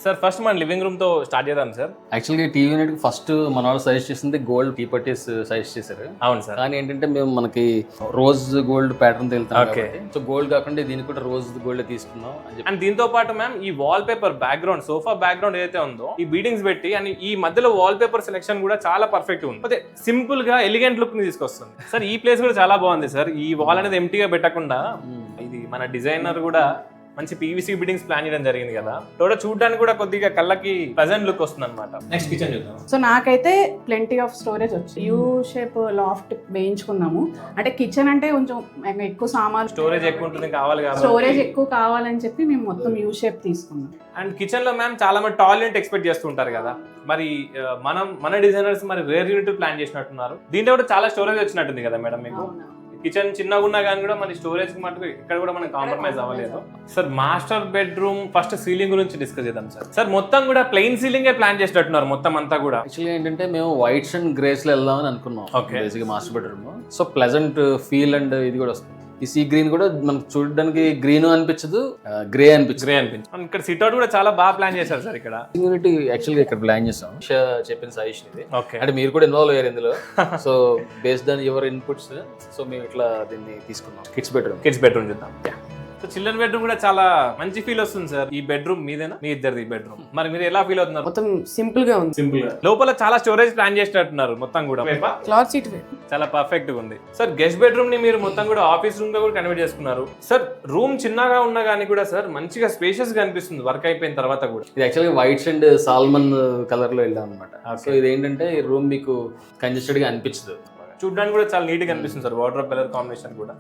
Sir first మన living room తో start చేద్దాం సార్. యాక్చువల్గా టీవీ యూనిట్ ఫస్ట్ మన వాళ్ళు సజెస్ట్ చేసింది గోల్డ్ టీ పర్టీస్ సజెస్ట్ చేశారు. అవును సార్. కానీ ఏంటంటే మేము మనకి రోజ్ గోల్డ్ ప్యాటర్న్ తెలుతాం Okay. కాబట్టి సో గోల్డ్ కాకుండా దీనికి కూడా రోజ్ గోల్డ్ తీసుకుందాం అని చెప్పి. అండ్ దీంతో పాటు మ్యామ్ ఈ wall paper background sofa background ఏదైతే ఉందో ఈ బీడింగ్స్ పెట్టి అండ్ ఈ మధ్యలో వాల్ పేపర్ సెలెక్షన్ కూడా చాలా పర్ఫెక్ట్ ఉంది. అదే సింపుల్ గా ఎలిగెంట్ లుక్ ని తీసుకొస్తుంది సార్. ఈ ప్లేస్ కూడా చాలా బాగుంది సార్. ఈ వాల్ అనేది ఎంటీగా పెట్టకుండా ఇది మన డిజైనర్ కూడా మంచి పీవీసీ బిల్డింగ్స్ ప్లాన్ చేయడం జరిగింది కదా. టోటల్ చూడడానికి కూడా కొద్దిగా కళ్ళకి ప్లెజెంట్ లుక్ వస్తుంది అనమాట. నెక్స్ట్ కిచెన్ చూద్దాం. సో నాకైతే ప్లెంటీ ఆఫ్ స్టోరేజ్ వచ్చింది. యూ షేప్ లాఫ్ట్ వేయించుకున్నాము. అంటే కిచెన్ అంటే కొంచెం ఎక్కువ సామాన్లు స్టోరేజ్ ఎక్కువ ఉంటుంది కావాలి కాబట్టి స్టోరేజ్ ఎక్కువ కావాలని చెప్పి మేము మొత్తం యూ షేప్ తీసుకున్నాం. అండ్ కిచెన్ లో మ్యామ్ చాలా మంది టాయిలెట్ ఎక్స్పెక్ట్ చేస్తుంటారు కదా. మరి మన డిజైనర్స్ మరి రేర్ యూనిట్ ప్లాన్ చేసినట్టున్నారు. దీంట్లో కూడా చాలా స్టోరేజ్ వచ్చినట్టుంది కదా మేడం మీకు. కిచెన్ చిన్నగా ఉన్నా కానీ కూడా మన స్టోరేజ్ కి మటుకు ఇక్కడ కూడా మనం కాంప్రమైజ్ అవ్వలేదు. Sir master bedroom first ceiling గురించి డిస్కస్ చేద్దాం సార్. సార్ మొత్తం కూడా ప్లెయిన్ సీలింగ్ ప్లాన్ చేసినట్టున్నారు మొత్తం అంతా కూడా. యాక్చువల్గా ఏంటంటే మేము వైట్స్ అండ్ గ్రేస్ లో వెళ్దామని అనుకున్నాం. Okay. బేసిక్గా master bedroom so pleasant feel and ఇది కూడా వస్తుంది. ఈ సీ గ్రీన్ కూడా మనకు చూడడానికి గ్రీన్ అనిపించదు, గ్రే అనిపించదు. ఇక్కడ సిట్అవుట్ కూడా చాలా బాగా ప్లాన్ చేశారు సార్ ఇక్కడ. యూనిట్ యాక్చువల్గా ఇక్కడ ప్లాన్ చేస్తాం. చెప్పిన సజెషన్ ఇది. ఓకే. అంటే మీరు కూడా ఇన్వాల్వ్ అయ్యారు ఇందులో. So based on your inputs so మేము ఇట్లా దీన్ని తీసుకున్నాం. కిడ్స్ బెడ్రూమ్ చూద్దాం. సో చిల్డ్రన్ బెడ్రూమ్ కూడా చాలా మంచి ఫీల్ వస్తుంది సార్. ఈ బెడ్రూమ్ మీదేనా మీ ఇద్దరిది బెడ్రూమ్? మరి మీరు ఎలా ఫీల్ అవుతున్నారు? మొత్తం సింపుల్ గా ఉంది. సింపుల్ గా లోపల చాలా స్టోరేజ్ ప్లాన్ చేసినట్టున్నారు మొత్తం కూడా. క్లాత్ సీట్ చాలా పర్ఫెక్ట్ గా ఉంది సార్. గెస్ట్ బెడ్రూమ్ ని మీరు మొత్తం కూడా ఆఫీస్ రూమ్ గా కూడా కన్వర్ట్ చేసుకున్నారు సార్. రూమ్ చిన్నగా ఉన్నా కానీ కూడా సార్ మంచిగా స్పేషియస్ గా అనిపిస్తుంది వర్క్ అయిపోయిన తర్వాత కూడా. ఇది యాక్చువల్గా వైట్స్ అండ్ సాల్మన్ కలర్ లో వెళ్ళాం అనమాట. సో ఇది ఏంటంటే ఈ రూమ్ మీకు కంజెస్టెడ్ గా అనిపించదు. చూడడానికి కూడా చాలా నీట్ గా అనిపిస్తుంది సార్. వాటర్ కలర్ కాంబినేషన్ కూడా.